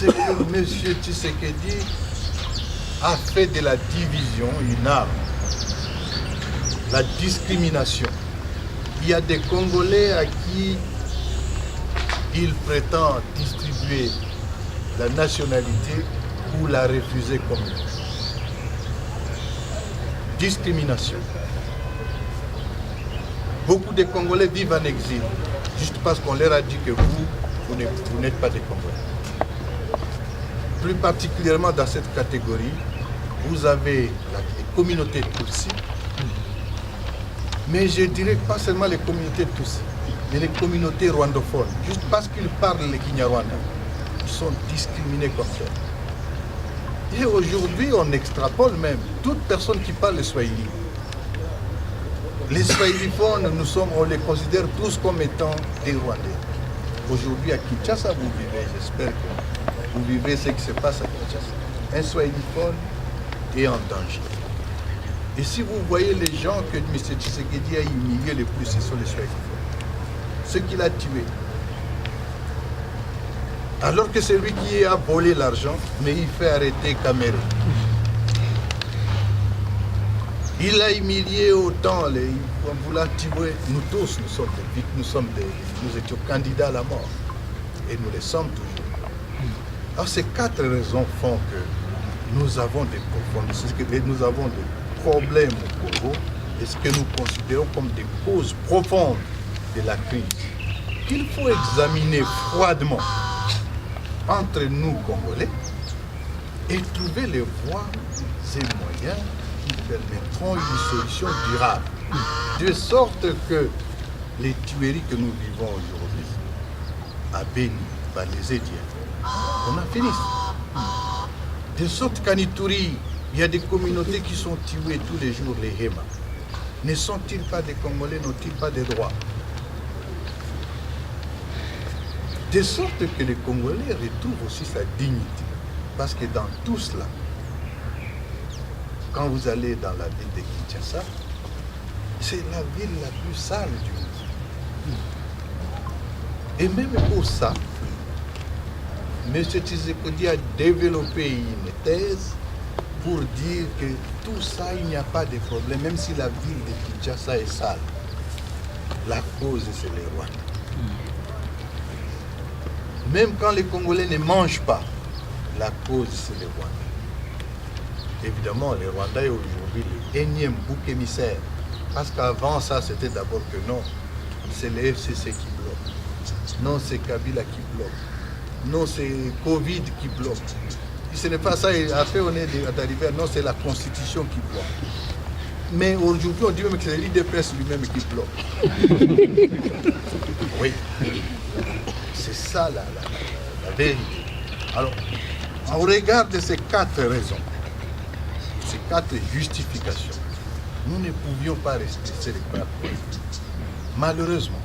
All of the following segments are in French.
c'est que M. Tshisekedi a fait de la division une arme. La discrimination. Il y a des Congolais à qui il prétend distribuer la nationalité ou la refuser comme discrimination. Beaucoup de Congolais vivent en exil, juste parce qu'on leur a dit que vous n'êtes pas des Congolais. Plus particulièrement dans cette catégorie, vous avez les communautés Tutsi, mais je dirais pas seulement les communautés Tutsi, mais les communautés rwandophones. Juste parce qu'ils parlent le Kinyarwanda, ils sont discriminés comme ça. Et aujourd'hui, on extrapole même toute personne qui parle le Swahili. Les Swahiliphones, on les considère tous comme étant des Rwandais. Aujourd'hui, à Kinshasa, vous vivez, j'espère que vous vivez ce qui se passe à Kinshasa. Un Swahiliphone est en danger. Et si vous voyez les gens que M. Tshisekedi a humiliés le plus, ce sont les Swahiliphones. Ce qu'il a tué. Alors que c'est lui qui a volé l'argent, mais il fait arrêter Kamere. Il a humilié autant, en voulant tuer. Nous tous, nous sommes des victimes, nous étions candidats à la mort. Et nous le sommes toujours. Alors ces 4 raisons font que nous avons nous avons des problèmes au Congo, et ce que nous considérons comme des causes profondes de la crise, qu'il faut examiner froidement entre nous, Congolais, et trouver les voies et moyens qui permettront une solution durable, de sorte que les tueries que nous vivons aujourd'hui à Béni, par les Édiens, on en finisse. De sorte qu'en Ituri, il y a des communautés qui sont tuées tous les jours, les Héma. Ne sont-ils pas des Congolais, n'ont-ils pas des droits? De sorte que les Congolais retrouvent aussi sa dignité. Parce que dans tout cela, quand vous allez dans la ville de Kinshasa, c'est la ville la plus sale du monde. Et même pour ça, M. Tshisekedi a développé une thèse pour dire que tout ça, il n'y a pas de problème, même si la ville de Kinshasa est sale. La cause, c'est les Rwandais. Même quand les Congolais ne mangent pas, la cause, c'est les Rwandais. Évidemment, les Rwandais aujourd'hui le énième bouc émissaire. Parce qu'avant ça, c'était d'abord que non, c'est le FCC qui bloque. Non, c'est Kabila qui bloque. Non, c'est Covid qui bloque. Si ce n'est pas ça, et après on est arrivé à non, c'est la Constitution qui bloque. Mais aujourd'hui, on dit même que c'est l'IDPS lui-même qui bloque. Oui. C'est ça la vérité. Alors, au regard de ces 4 raisons, ces 4 justifications, nous ne pouvions pas rester célibataires. Malheureusement,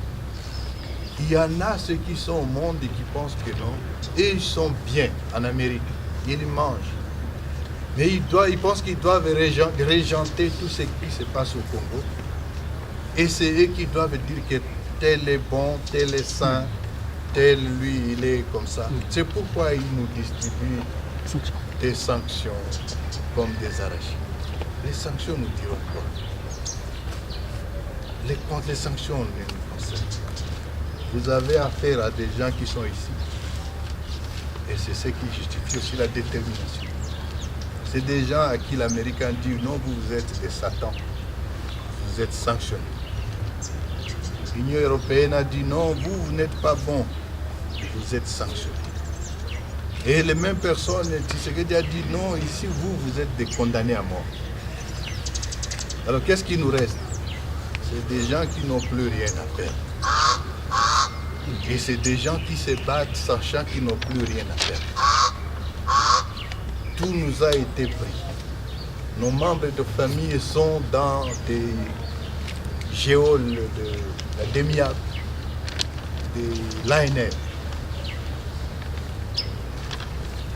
il y en a ceux qui sont au monde et qui pensent que non, et ils sont bien en Amérique, ils mangent. Mais ils pensent qu'ils doivent régenter tout ce qui se passe au Congo. Et c'est eux qui doivent dire que tel est bon, tel est sain, tel lui, il est comme ça. C'est pourquoi ils nous distribuent des sanctions comme des arachides. Les sanctions nous diront quoi? Les sanctions ne nous concernent. Vous avez affaire à des gens qui sont ici. Et c'est ce qui justifie aussi la détermination. C'est des gens à qui l'Américain dit non, vous êtes des satans. Vous êtes sanctionnés. L'Union européenne a dit non, vous n'êtes pas bon. Vous êtes sanctionnés. Et les mêmes personnes, Tshisekedi a dit non, ici vous êtes des condamnés à mort. Alors qu'est-ce qui nous reste? C'est des gens qui n'ont plus rien à faire. Et c'est des gens qui se battent sachant qu'ils n'ont plus rien à faire. Tout nous a été pris. Nos membres de famille sont dans des géoles de la DEMIAC, de l'ANR.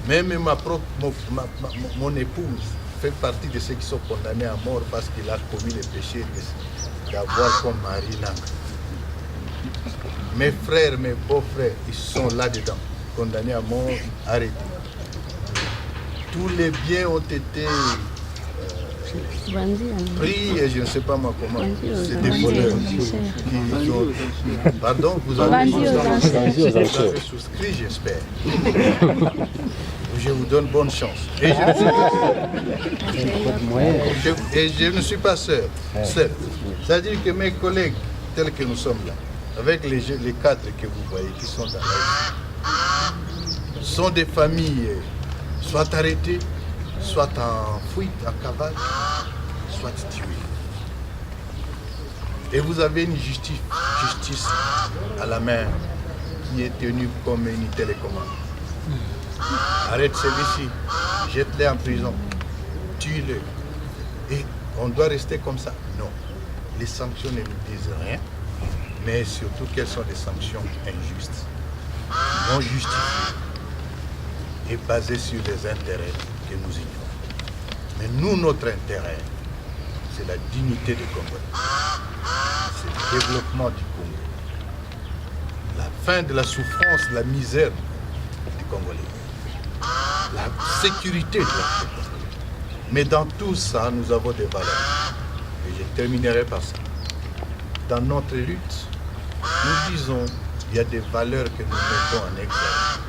Même mon épouse fait partie de ceux qui sont condamnés à mort parce qu'il a commis le péché d'avoir comme mari Nanga. Mes frères, mes beaux-frères, ils sont là-dedans. condamnés à mort, arrêtés. Tous les biens ont été pris et je ne sais pas moi comment. C'est des voleurs qui ont... Pardon, vous avez souscrit, j'espère. Je vous donne bonne chance. Et je ne suis pas seul. C'est-à-dire que mes collègues, tels que nous sommes là, avec les cadres que vous voyez qui sont dans la rue, sont des familles soit arrêtées, soit en fuite, en cavale, soit tuées. Et vous avez une justice à la main qui est tenue comme une télécommande. Arrête celui-ci, jette-le en prison, tue-le. Et on doit rester comme ça. Non. Les sanctions ne nous disent rien, mais surtout quelles sont des sanctions injustes, non justifiées et basées sur les intérêts que nous ignorons. Mais nous, notre intérêt, c'est la dignité du Congo. C'est le développement du Congo. La fin de la souffrance, de la misère des Congolais. La sécurité de la Congo. Mais dans tout ça, nous avons des valeurs. Et je terminerai par ça. Dans notre lutte, nous disons qu'il y a des valeurs que nous mettons en exergue.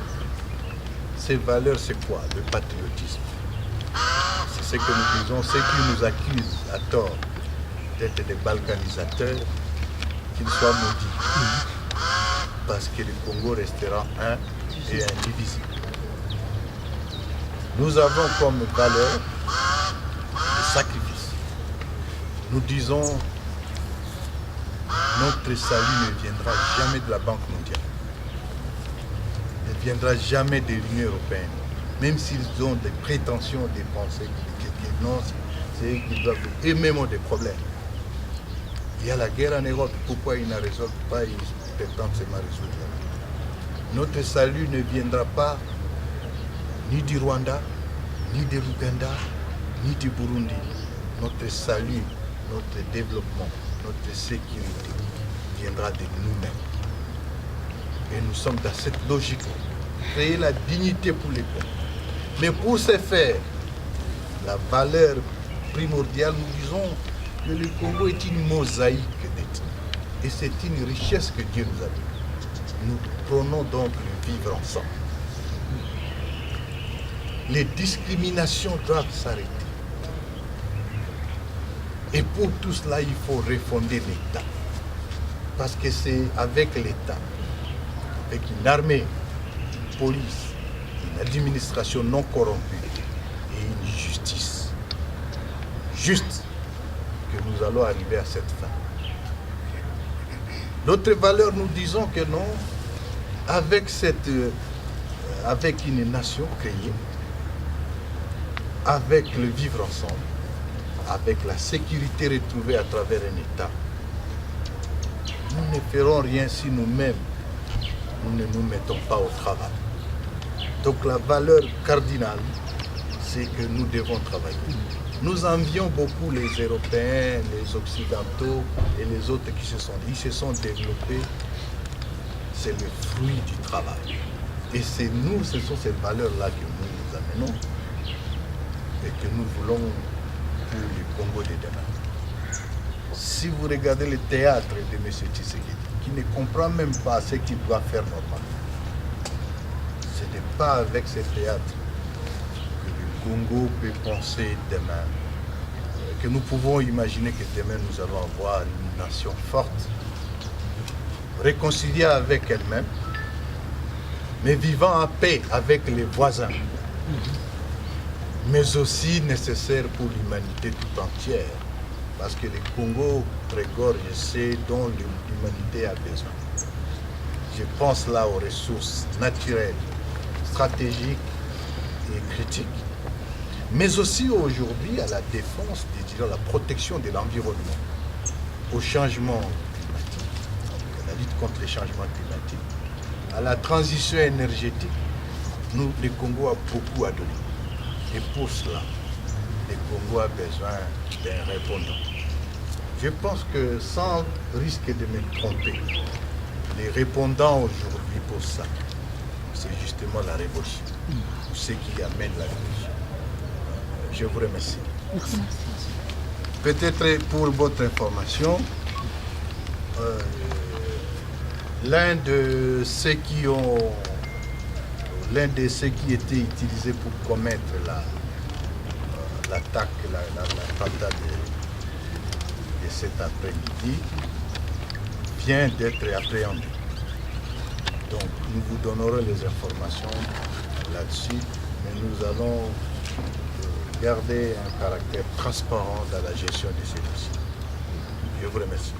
Ces valeurs, c'est quoi? Le patriotisme. C'est ce que nous disons, ceux qui nous accusent à tort d'être des balkanisateurs, qu'ils soient maudits. Parce que le Congo restera un et indivisible. Nous avons comme valeur le sacrifice. Nous disons, notre salut ne viendra jamais de la Banque mondiale. Ne viendra jamais de l'Union européenne. Même s'ils ont des prétentions, des pensées, non, c'est eux qui doivent... Et même ont des problèmes. Il y a la guerre en Europe. Pourquoi ils ne résolvent pas, ils prétendent seulement résoudre. Notre salut ne viendra pas ni du Rwanda, ni de l'Ouganda, ni du Burundi. Notre salut, notre développement, notre sécurité viendra de nous-mêmes. Et nous sommes dans cette logique. Créer la dignité pour les peuples. Mais pour ce faire, la valeur primordiale, nous disons que le Congo est une mosaïque d'ethnies. Et c'est une richesse que Dieu nous a donnée. Nous prenons donc le vivre ensemble. Les discriminations doivent s'arrêter. Et pour tout cela, il faut refonder l'État. Parce que c'est avec l'État, avec une armée, une police, une administration non corrompue et une justice juste que nous allons arriver à cette fin. Notre valeur, nous disons que non, avec une nation créée, avec le vivre ensemble, avec la sécurité retrouvée à travers un État, nous ne ferons rien si nous-mêmes, nous ne nous mettons pas au travail. Donc la valeur cardinale, c'est que nous devons travailler. Nous envions beaucoup les Européens, les Occidentaux et les autres qui se sont développés. C'est le fruit du travail. Et c'est nous, ce sont ces valeurs-là que nous amenons et que nous voulons pour le Congo de demain. Si vous regardez le théâtre de M. Tshisekedi, qui ne comprend même pas ce qu'il doit faire normalement, ce n'est pas avec ce théâtre que le Congo peut penser demain, que nous pouvons imaginer que demain nous allons avoir une nation forte, réconciliée avec elle-même, mais vivant en paix avec les voisins, mais aussi nécessaire pour l'humanité tout entière, parce que le Congo regorge ce dont l'humanité a besoin. Je pense là aux ressources naturelles, stratégiques et critiques, mais aussi aujourd'hui à la défense, à la protection de l'environnement, au changement climatique, à la lutte contre les changements climatiques, à la transition énergétique. Nous, le Congo a beaucoup à donner. Et pour cela, le Congo a besoin d'un répondant. Je pense que sans risque de me tromper, les répondants aujourd'hui pour ça, c'est justement la révolution, ce qui amène la révolution. Je vous remercie. Merci. Peut-être pour votre information, l'un de ceux qui étaient utilisés pour commettre l'attaque, l'attentat de cet après-midi vient d'être appréhendé. Donc nous vous donnerons les informations là-dessus, mais nous allons garder un caractère transparent dans la gestion de ces dossiers. Je vous remercie.